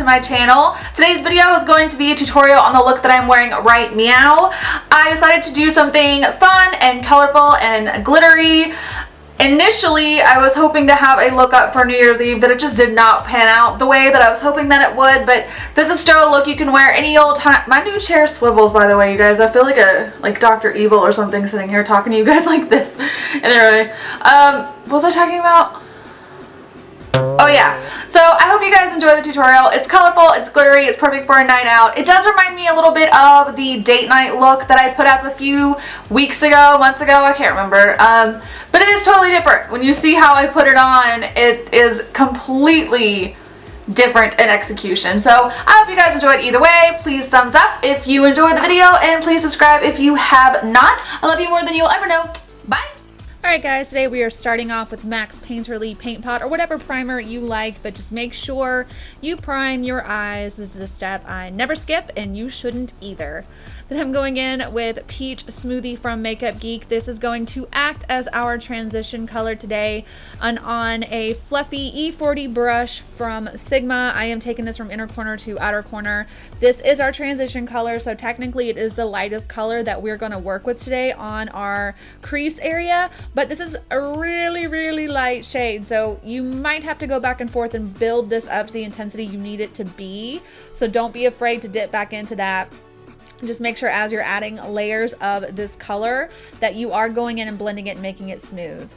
to my channel. Today's video is going to be a tutorial on the look that I'm wearing right meow. I decided to do something fun and colorful and glittery. Initially, I was hoping to have a look up for New Year's Eve, but it just did not pan out the way that I was hoping that it would. But this is still a look you can wear any old time. My new chair swivels, by the way, you guys. I feel like Dr. Evil or something sitting here talking to you guys like this. Anyway, what was I talking about? Oh yeah, so I hope you guys enjoy the tutorial. It's colorful, it's glittery, it's perfect for a night out. It does remind me a little bit of the date night look that I put up a few weeks ago, months ago, I can't remember. But it is totally different. When you see how I put it on, it is completely different in execution. So I hope you guys enjoyed either way. Please thumbs up if you enjoyed the video, and please subscribe if you have not. I love you more than you'll ever know. Bye! Alright guys, today we are starting off with MAC's Painterly Paint Pot or whatever primer you like, but just make sure you prime your eyes. This is a step I never skip, and you shouldn't either. Then I'm going in with Peach Smoothie from Makeup Geek. This is going to act as our transition color today, and on a fluffy E40 brush from Sigma. I am taking this from inner corner to outer corner. This is our transition color, so technically it is the lightest color that we're going to work with today on our crease area. But this is a really light shade, so you might have to go back and forth and build this up to the intensity you need it to be. So don't be afraid to dip back into that. Just make sure as you're adding layers of this color that you are going in and blending it and making it smooth.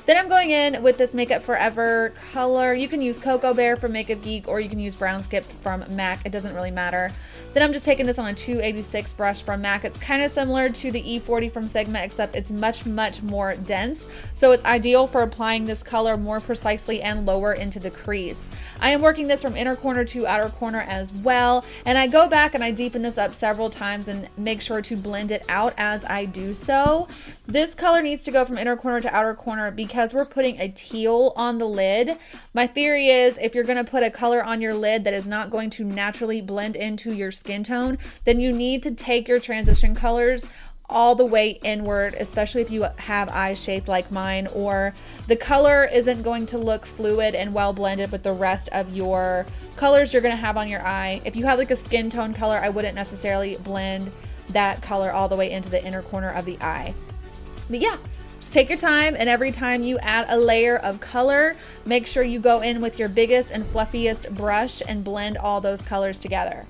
Then I'm going in with this Makeup Forever color. You can use Cocoa Bear from Makeup Geek, or you can use Brown Skip from MAC. It doesn't really matter. Then I'm just taking this on a 286 brush from MAC. It's kind of similar to the E40 from Sigma, except it's much more dense. So it's ideal for applying this color more precisely and lower into the crease. I am working this from inner corner to outer corner as well, and I go back and I deepen this up several times and make sure to blend it out as I do so. This color needs to go from inner corner to outer corner because we're putting a teal on the lid. My theory is if you're going to put a color on your lid that is not going to naturally blend into your skin tone, then you need to take your transition colors all the way inward, especially if you have eyes shaped like mine, or the color isn't going to look fluid and well blended with the rest of your colors you're going to have on your eye. If you have like a skin tone color, I wouldn't necessarily blend that color all the way into the inner corner of the eye. But yeah, just take your time, and every time you add a layer of color, make sure you go in with your biggest and fluffiest brush and blend all those colors together.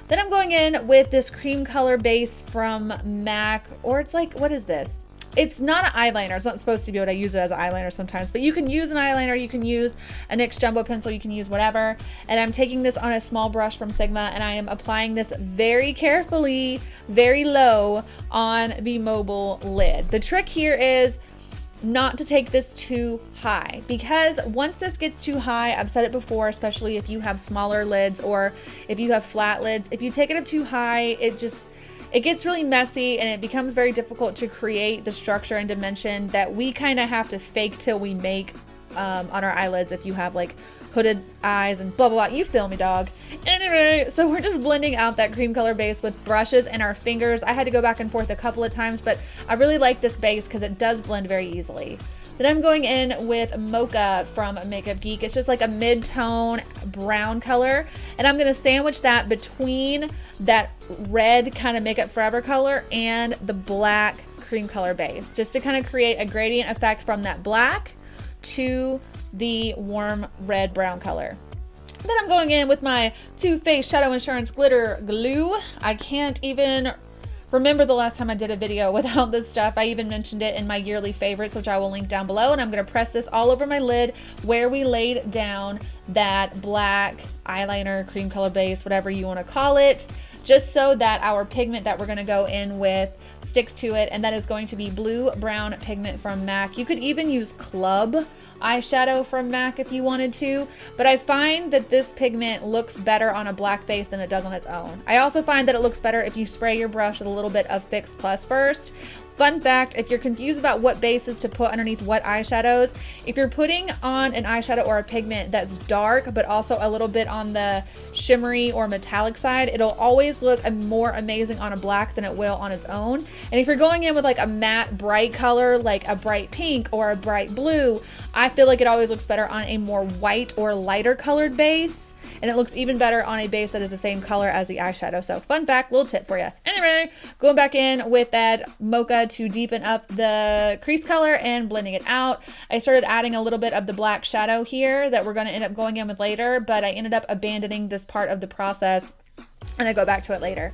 Then I'm going in with this cream color base from MAC, or it's like, what is this? It's not an eyeliner. It's not supposed to be, but I use it as an eyeliner sometimes. But you can use an eyeliner, you can use a NYX Jumbo Pencil, you can use whatever. And I'm taking this on a small brush from Sigma, and I am applying this very carefully, very low on the mobile lid. The trick here is not to take this too high, because once this gets too high, I've said it before, especially if you have smaller lids or if you have flat lids, if you take it up too high, it gets really messy and it becomes very difficult to create the structure and dimension that we kind of have to fake till we make on our eyelids if you have like hooded eyes and blah blah blah. You feel me, dog. Anyway, so we're just blending out that cream color base with brushes and our fingers. I had to go back and forth a couple of times, but I really like this base because it does blend very easily. Then I'm going in with Mocha from Makeup Geek. It's just like a mid-tone brown color, and I'm gonna sandwich that between that red kind of Makeup Forever color and the black cream color base, just to kind of create a gradient effect from that black to the warm red brown color. Then I'm going in with my Too Faced Shadow Insurance Glitter Glue. I can't even remember the last time I did a video without this stuff. I even mentioned it in my yearly favorites, which I will link down below, and I'm going to press this all over my lid where we laid down that black eyeliner, cream color base, whatever you want to call it, just so that our pigment that we're going to go in with sticks to it, and that is going to be Blue Brown Pigment from MAC. You could even use Club eyeshadow from MAC if you wanted to, but I find that this pigment looks better on a black base than it does on its own. I also find that it looks better if you spray your brush with a little bit of Fix Plus first. Fun fact, if you're confused about what bases to put underneath what eyeshadows, if you're putting on an eyeshadow or a pigment that's dark but also a little bit on the shimmery or metallic side, it'll always look more amazing on a black than it will on its own. And if you're going in with like a matte bright color, like a bright pink or a bright blue, I feel like it always looks better on a more white or lighter colored base. and it looks even better on a base that is the same color as the eyeshadow. So fun fact, little tip for you. Anyway, going back in with that Mocha to deepen up the crease color and blending it out. I started adding a little bit of the black shadow here that we're going to end up going in with later, but I ended up abandoning this part of the process and I go back to it later.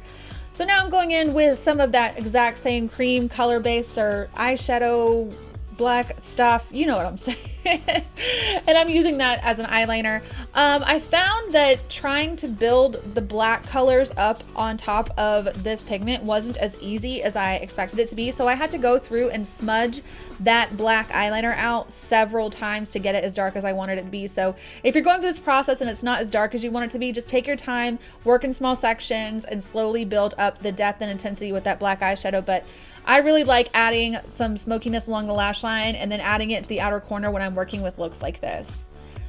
So now I'm going in with some of that exact same cream color base or eyeshadow black stuff. You know what I'm saying. And I'm using that as an eyeliner. I found that trying to build the black colors up on top of this pigment wasn't as easy as I expected it to be. So I had to go through and smudge that black eyeliner out several times to get it as dark as I wanted it to be. So if you're going through this process and it's not as dark as you want it to be, just take your time, work in small sections, and slowly build up the depth and intensity with that black eyeshadow. But I really like adding some smokiness along the lash line and then adding it to the outer corner when I'm working with looks like this.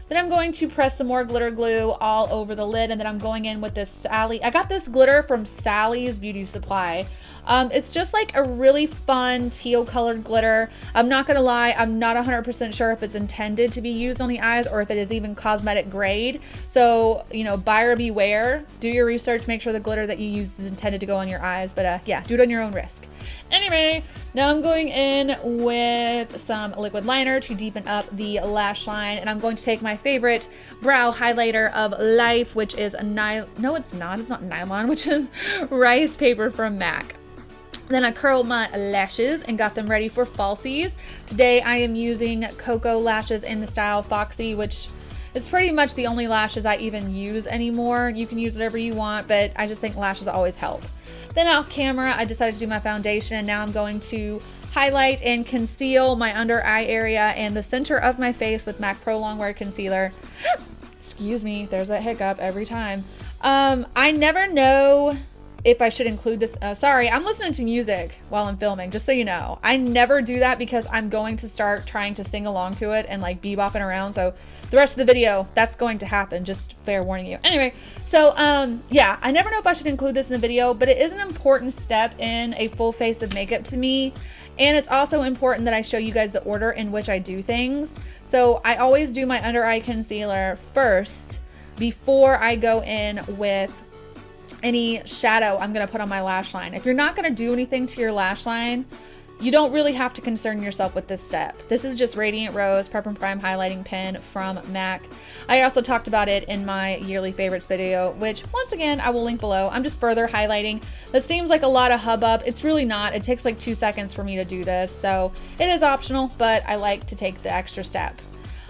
Then I'm going to press some more glitter glue all over the lid, and then I'm going in with this Sally. I got this glitter from Sally's Beauty Supply. It's just like a really fun teal colored glitter. I'm not gonna lie, I'm not 100% sure if it's intended to be used on the eyes or if it is even cosmetic grade. So, you know, buyer beware. Do your research, make sure the glitter that you use is intended to go on your eyes, but yeah, do it on your own risk. Anyway, now I'm going in with some liquid liner to deepen up the lash line, and I'm going to take my favorite brow highlighter of life, which is it's not nylon, which is rice paper from MAC. Then I curled my lashes and got them ready for falsies. Today I am using KoKo lashes in the style Foxy, which is pretty much the only lashes I even use anymore. You can use whatever you want, but I just think lashes always help. Then off camera, I decided to do my foundation, and now I'm going to highlight and conceal my under eye area and the center of my face with MAC Pro Longwear Concealer. Excuse me, there's that hiccup every time. I never know if I should include this. Sorry, I'm listening to music while I'm filming, just so you know. I never do that because I'm going to start trying to sing along to it and like bebopping around. So the rest of the video, that's going to happen, just fair warning you. Anyway, so yeah, I never know if I should include this in the video, but it is an important step in a full face of makeup to me. And it's also important that I show you guys the order in which I do things. So I always do my under eye concealer first before I go in with any shadow I'm gonna put on my lash line. If you're not gonna do anything to your lash line, you don't really have to concern yourself with this step. This is just Radiant Rose Prep and Prime Highlighting Pen from MAC. I also talked about it in my yearly favorites video, which once again, I will link below. I'm just further highlighting. This seems like a lot of hubbub. It's really not. It takes like 2 seconds for me to do this. So it is optional, but I like to take the extra step.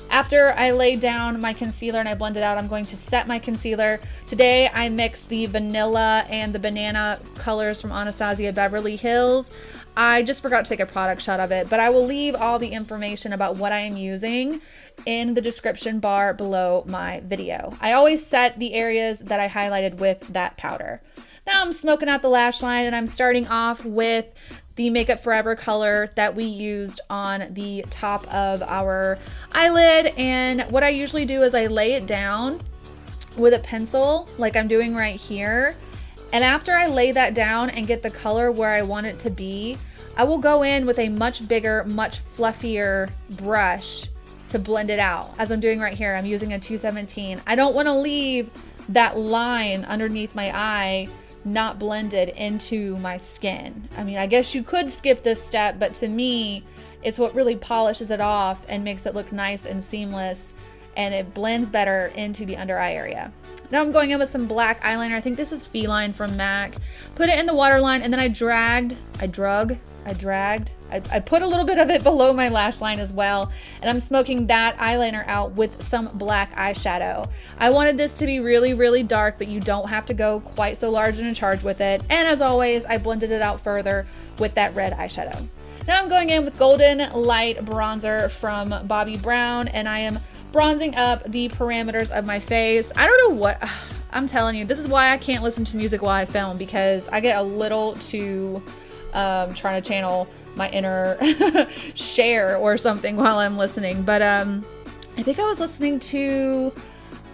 After I lay down my concealer and I blend it out, I'm going to set my concealer. Today I mixed the vanilla and the banana colors from Anastasia Beverly Hills. I just forgot to take a product shot of it, but I will leave all the information about what I am using in the description bar below my video. I always set the areas that I highlighted with that powder. Now I'm smoking out the lash line, and I'm starting off with the Makeup Forever color that we used on the top of our eyelid. And what I usually do is I lay it down with a pencil like I'm doing right here. And after I lay that down and get the color where I want it to be, I will go in with a much bigger, much fluffier brush to blend it out. As I'm doing right here, I'm using a 217. I don't want to leave that line underneath my eye not blended into my skin. I mean, I guess you could skip this step, but to me, it's what really polishes it off and makes it look nice and seamless, and it blends better into the under eye area. Now I'm going in with some black eyeliner. I think this is Feline from MAC. Put it in the waterline, and then I put a little bit of it below my lash line as well, and I'm smoking that eyeliner out with some black eyeshadow. I wanted this to be really, really dark, but you don't have to go quite so large and in charge with it. And as always, I blended it out further with that red eyeshadow. Now I'm going in with Golden Light Bronzer from Bobbi Brown, and I am bronzing up the parameters of my face. I don't know what, I'm telling you, this is why I can't listen to music while I film, because I get a little too trying to channel my inner Cher or something while I'm listening. But I think I was listening to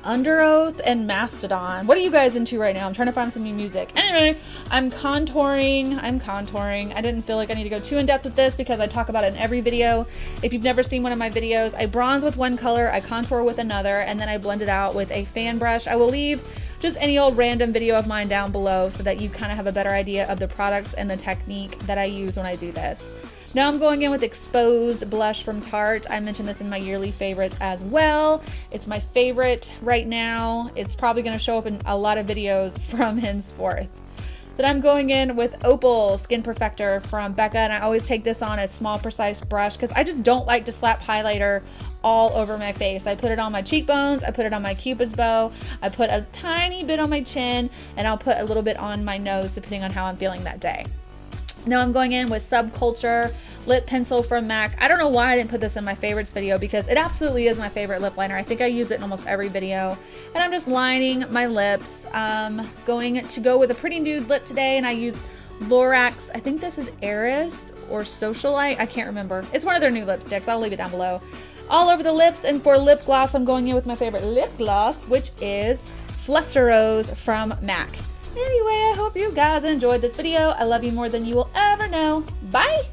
Under Oath and Mastodon. What are you guys into right now? I'm trying to find some new music. Anyway, I'm contouring. I didn't feel like I need to go too in depth with this because I talk about it in every video. If you've never seen one of my videos, I bronze with one color, I contour with another, and then I blend it out with a fan brush. I will leave just any old random video of mine down below so that you kind of have a better idea of the products and the technique that I use when I do this. Now I'm going in with Exposed blush from Tarte. I mentioned this in my yearly favorites as well. It's my favorite right now. It's probably going to show up in a lot of videos from henceforth. Then I'm going in with Opal Skin Perfector from Becca, and I always take this on a small precise brush because I just don't like to slap highlighter all over my face. I put it on my cheekbones, I put it on my cupid's bow, I put a tiny bit on my chin, and I'll put a little bit on my nose depending on how I'm feeling that day. Now I'm going in with Subculture Lip Pencil from MAC. I don't know why I didn't put this in my favorites video because it absolutely is my favorite lip liner. I think I use it in almost every video. And I'm just lining my lips. Going to go with a pretty nude lip today, and I use Lorac's, I think this is Eris or Socialite. I can't remember. It's one of their new lipsticks. I'll leave it down below. All over the lips, and for lip gloss, I'm going in with my favorite lip gloss, which is Fluster Rose from MAC. Anyway, I hope you guys enjoyed this video. I love you more than you will ever know. Bye!